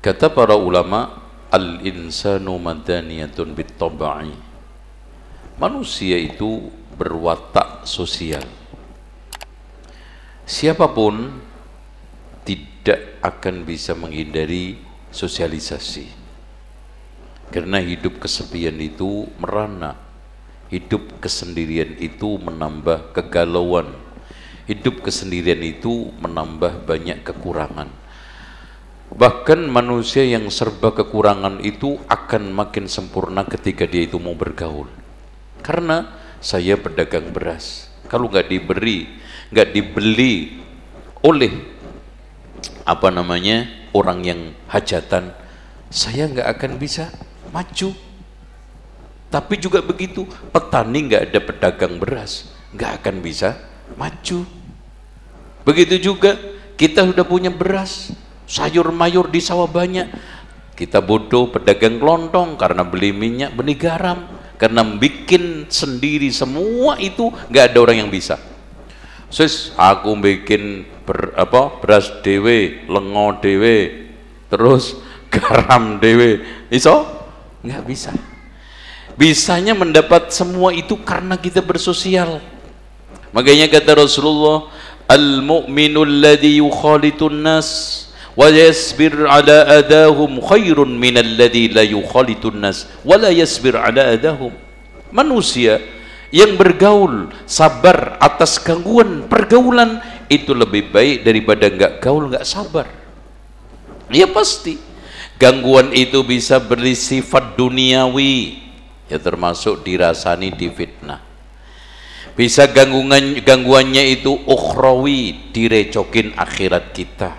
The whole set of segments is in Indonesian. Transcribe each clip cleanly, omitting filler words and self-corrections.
Kata para ulama, al-insanu madaniyatun bit-tabai. Manusia itu berwatak sosial. Siapapun tidak akan bisa menghindari sosialisasi. Karena hidup kesepian itu merana. Hidup kesendirian itu menambah kegalauan. Hidup kesendirian itu menambah banyak kekurangan. Bahkan manusia yang serba kekurangan itu akan makin sempurna ketika dia itu mau bergaul. Karena saya pedagang beras, kalau nggak dibeli oleh orang yang hajatan, saya nggak akan bisa maju. Tapi juga begitu, petani nggak ada pedagang beras, nggak akan bisa maju. Begitu juga kita sudah punya beras, sayur mayur di sawah banyak, kita bodoh pedagang kelontong karena beli minyak, beli garam, karena bikin sendiri semua itu nggak ada orang yang bisa. Sis, aku bikin beras dewe, lengo dewe, terus garam dewe, iso? Nggak bisa. Bisanya mendapat semua itu karena kita bersosial. Makanya kata Rasulullah, al-mu'minul ladzi yukhalitun nas wa yasbir ala adahum khairun minal ladzi la yukhalitun nas wa la yasbir ala adahum. Manusia yang bergaul, sabar atas gangguan pergaulan itu lebih baik daripada enggak gaul, enggak sabar. Ya pasti gangguan itu bisa bersifat duniawi, ya termasuk dirasani difitnah. Bisa gangguannya itu ukhrawi, direcokin akhirat kita,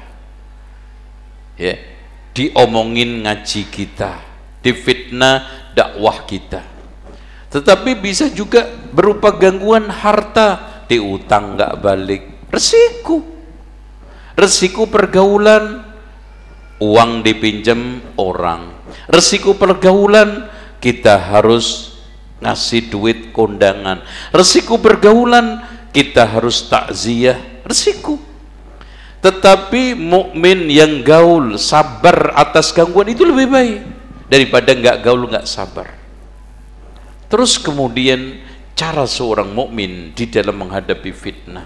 ya, diomongin ngaji kita, difitnah dakwah kita. Tetapi bisa juga berupa gangguan harta, diutang nggak balik, resiko pergaulan, uang dipinjam orang, resiko pergaulan kita harus ngasih duit kondangan, resiko pergaulan kita harus takziah, resiko. Tetapi mukmin yang gaul, sabar atas gangguan itu lebih baik daripada nggak gaul, nggak sabar. Terus kemudian cara seorang mukmin di dalam menghadapi fitnah.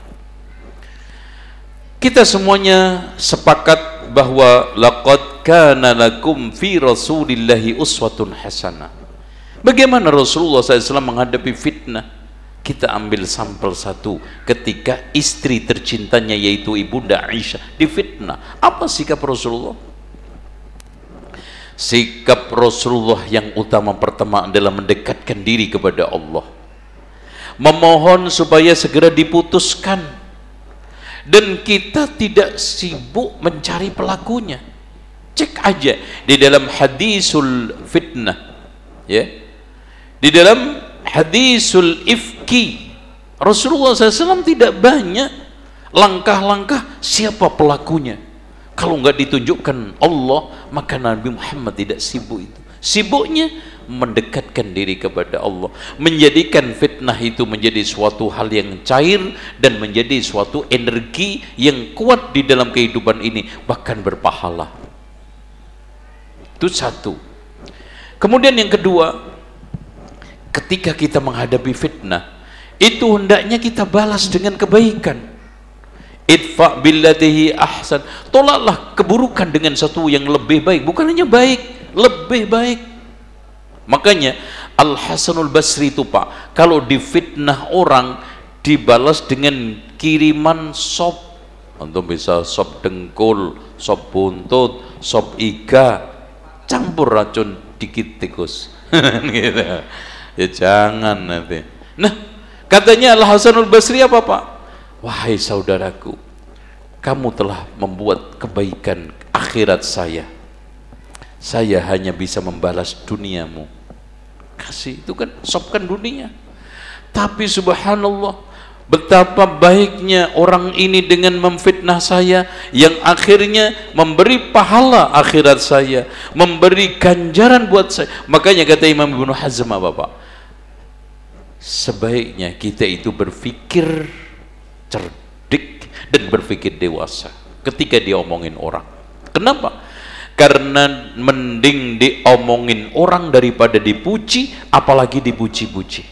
Kita semuanya sepakat bahwa laqad kana lakum fi rasulillahi uswatun hasanah. Bagaimana Rasulullah SAW menghadapi fitnah? Kita ambil sampel satu ketika istri tercintanya yaitu Ibunda Aisyah difitnah. Apa sikap Rasulullah? Sikap Rasulullah yang utama pertama adalah mendekatkan diri kepada Allah, memohon supaya segera diputuskan, dan kita tidak sibuk mencari pelakunya. Cek aja di dalam hadisul fitnah, ya, di dalam hadisul ifki, Rasulullah SAW tidak banyak langkah-langkah siapa pelakunya. Kalau nggak ditunjukkan Allah, maka Nabi Muhammad tidak sibuk itu. Sibuknya mendekatkan diri kepada Allah, menjadikan fitnah itu menjadi suatu hal yang cair dan menjadi suatu energi yang kuat di dalam kehidupan ini, bahkan berpahala. Itu satu. Kemudian yang kedua, ketika kita menghadapi fitnah, itu hendaknya kita balas dengan kebaikan. Idfa billatihi ahsan, tolaklah keburukan dengan satu yang lebih baik, bukan hanya baik, lebih baik. Makanya Al Hasanul Basri itu Pak, kalau difitnah orang dibalas dengan kiriman sop. Antum bisa sop dengkul, sop buntut, sop iga, campur racun dikit tikus. Gitu. Ya jangan nanti. Nah, katanya Al Hasanul Basri apa Pak? Wahai saudaraku, kamu telah membuat kebaikan akhirat saya hanya bisa membalas duniamu. Kasih itu kan sopkan dunia. Tapi subhanallah, betapa baiknya orang ini dengan memfitnah saya, yang akhirnya memberi pahala akhirat saya, memberi ganjaran buat saya. Makanya kata Imam Ibnu Hazm apa Pak? Sebaiknya kita itu berpikir cerdik dan berpikir dewasa ketika dia omongin orang. Kenapa? karena mending diomongin orang daripada dipuji, apalagi dipuji-puji.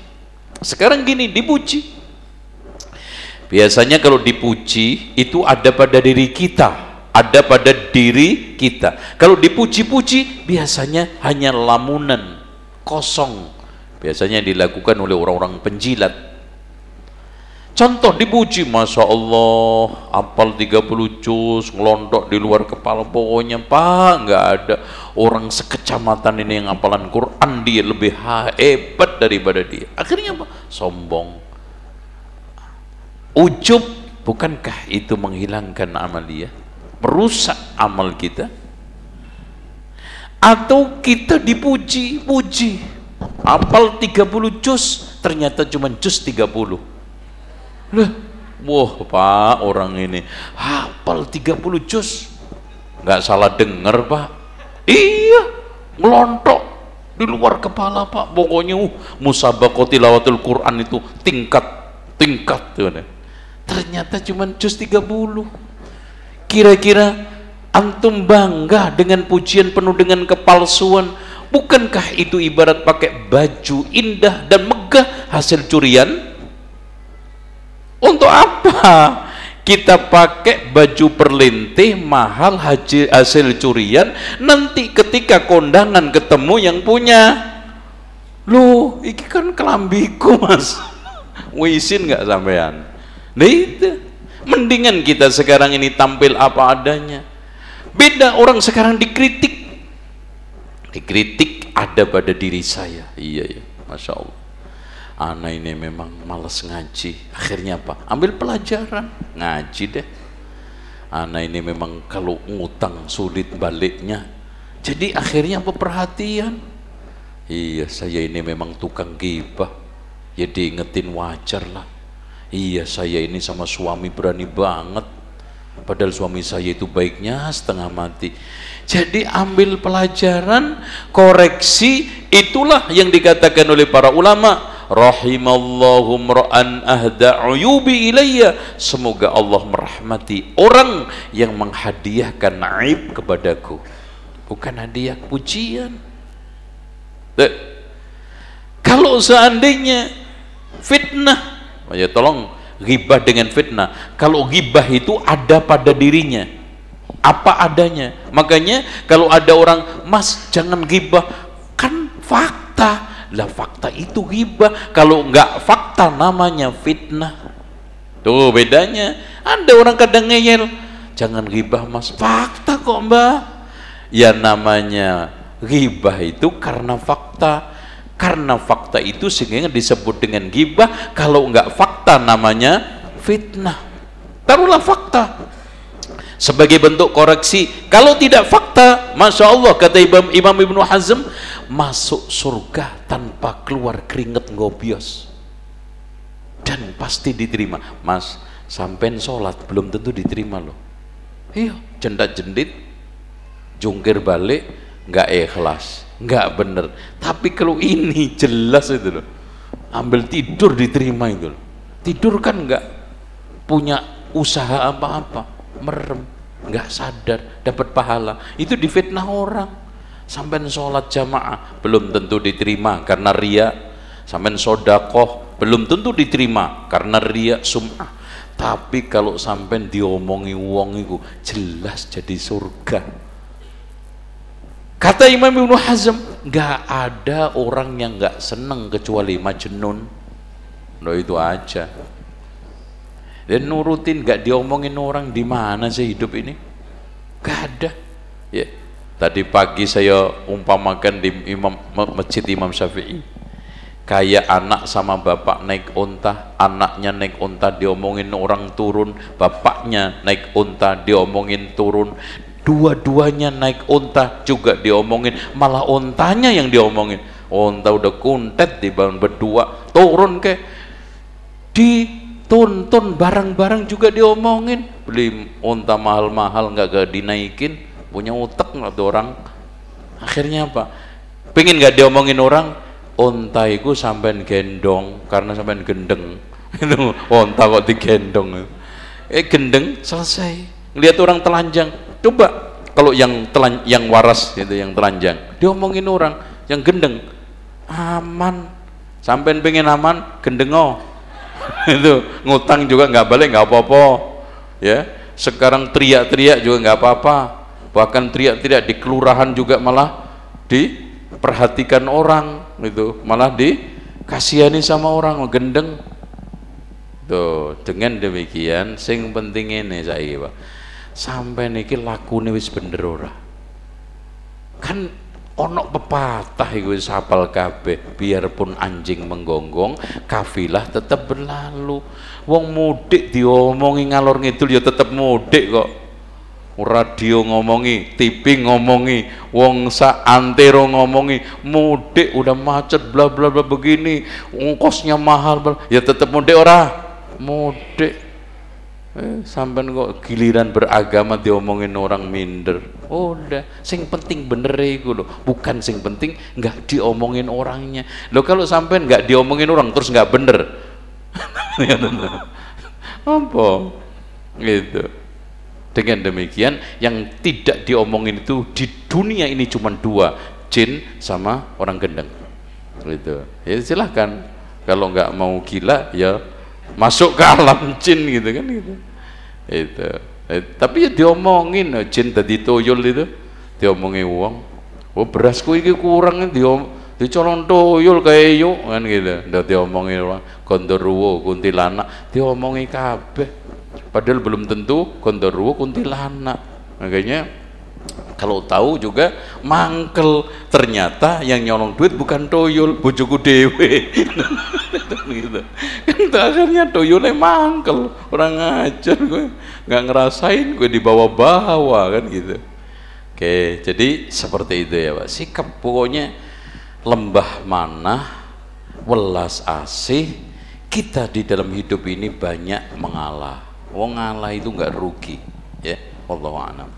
Sekarang gini, dipuji, biasanya kalau dipuji itu ada pada diri kita, ada pada diri kita. Kalau dipuji-puji biasanya hanya lamunan kosong, biasanya dilakukan oleh orang-orang penjilat. Contoh dipuji, Masya Allah hafal 30 juz, ngelontok di luar kepala. Pokoknya Pak, nggak ada orang sekecamatan ini yang hafalan Quran dia lebih hebat daripada dia. Akhirnya apa? Sombong, ujub. Bukankah itu menghilangkan amalia, merusak amal kita? Atau kita dipuji-puji, hafal 30 juz, ternyata cuma juz 30. Lah, wah Pak, orang ini hafal 30 juz, nggak salah dengar Pak. Iya, ngelontok di luar kepala Pak. Pokoknya musabaqah tilawatul Quran itu tingkat tuh. Ternyata cuma juz 30. Kira-kira antum bangga dengan pujian penuh dengan kepalsuan? Bukankah itu ibarat pakai baju indah dan megah hasil curian? Untuk apa kita pakai baju perlintih mahal hasil curian, nanti ketika kondangan ketemu yang punya? Loh, ini kan kelambiku Mas, wisin nggak sampean? Nah itu, mendingan kita sekarang ini tampil apa adanya. Beda orang sekarang dikritik ada pada diri saya. Iya ya, Masya Allah, anak ini memang malas ngaji. Akhirnya apa? Ambil pelajaran, ngaji deh. Anak ini memang kalau ngutang sulit baliknya. Jadi akhirnya apa? Perhatian. Iya, saya ini memang tukang ghibah, ya diingetin wajar lah. Iya, saya ini sama suami berani banget, padahal suami saya itu baiknya setengah mati. Jadi ambil pelajaran, koreksi. Itulah yang dikatakan oleh para ulama, rahimallahu mra'an ahda uyubi ilayya, semoga Allah merahmati orang yang menghadiahkan aib kepadaku, bukan hadiah pujian. Kalau seandainya fitnah, ya tolong, ghibah dengan fitnah. Kalau ghibah itu ada pada dirinya, apa adanya. Makanya kalau ada orang, Mas jangan ghibah, kan fakta. Lah fakta itu ghibah, kalau enggak fakta namanya fitnah. Tuh bedanya. Ada orang kadang ngeyel, jangan ghibah Mas, fakta kok Mbak. Ya namanya ghibah itu karena fakta. Karena fakta itu sehingga disebut dengan ghibah. Kalau enggak fakta namanya fitnah. Taruhlah fakta sebagai bentuk koreksi. Kalau tidak fakta, Masya Allah, kata Imam Ibnu Hazm, masuk surga tanpa keluar keringet ngobios, dan pasti diterima. Mas, sampean sholat belum tentu diterima loh. Iya, jendak-jendit, jungkir balik, nggak ikhlas, nggak bener. Tapi kalau ini jelas itu loh, ambil tidur diterima itu loh. Tidur kan nggak punya usaha apa-apa, merem, nggak sadar, dapat pahala. Itu difitnah orang. Sampai sholat jamaah belum tentu diterima karena ria. Sampai sodakoh belum tentu diterima karena ria sum'ah. Tapi kalau sampai diomongi wong itu jelas jadi surga. Kata Imam Ibnu Hazm, nggak ada orang yang nggak seneng kecuali Majnun. Loh itu aja. Dan nurutin, nggak diomongin orang. Di mana sih hidup ini? Nggak ada. Ya. Tadi pagi saya umpamakan di masjid Imam Syafi'i, kayak anak sama bapak naik unta, anaknya naik unta diomongin orang turun, bapaknya naik unta diomongin turun, dua-duanya naik unta juga diomongin, malah untanya yang diomongin. Unta udah kuntet dibangun berdua, turun ke dituntun, barang-barang juga diomongin. Beli unta mahal-mahal nggak dinaikin, punya utek nggak tuh orang. Akhirnya apa? Pengen nggak diomongin orang, unta itu sampean gendong karena sampean gendeng. Itu unta kok digendong, gendeng selesai. Lihat orang telanjang, coba kalau yang waras itu, yang telanjang diomongin orang, yang gendeng aman, sampean pengen aman gendengo itu ngutang juga nggak balik nggak apa-apa ya. Sekarang teriak-teriak juga nggak apa-apa, bahkan teriak-teriak di kelurahan juga malah diperhatikan orang itu, malah dikasihani sama orang gendeng tuh. Dengan demikian sing penting ini saya Pak, sampai niki lakune wis bener ora, kan ono pepatah iku wis hafal kabeh, biarpun anjing menggonggong kafilah tetap berlalu. Wong mudik diomongi ngalor ngidul ya tetep mudik kok. Radio ngomongi, TV ngomongi, wong sak antero ngomongi, mudik udah macet bla bla bla begini, ongkosnya mahal bla, ya tetep mudik ora? Mudik. Sampai kok giliran beragama diomongin orang minder. Udah, sing penting bener iku lho, bukan sing penting nggak diomongin orangnya. Lo kalau sampai nggak diomongin orang terus nggak bener, apa? Gitu. Dengan demikian yang tidak diomongin itu di dunia ini cuma dua, jin sama orang gendeng. Gitu. Ya silahkan. Kalau nggak mau gila ya masuk ke alam jin gitu kan gitu. Itu. Tapi ya diomongin jin tadi toyol itu, diomongin uang. Oh berasku iki kurang dicolong toyol kayak yuk kan gitu. Udah diomongin orang Gondoruo, kuntilanak, diomongin kabeh. Padahal belum tentu Gondoruo kuntilanak. Makanya kalau tahu juga mangkel, ternyata yang nyolong duit bukan toyol, bojoku dewe. Gitu. Kan akhirnya toyolnya mangkel, orang ngajar gue nggak ngerasain, gue dibawa-bawa kan gitu. Oke, jadi seperti itu ya Pak. Sikap pokoknya lembah manah, welas asih. Kita di dalam hidup ini banyak mengalah. Wong ngalah itu nggak rugi, ya. Wallahu a'lam.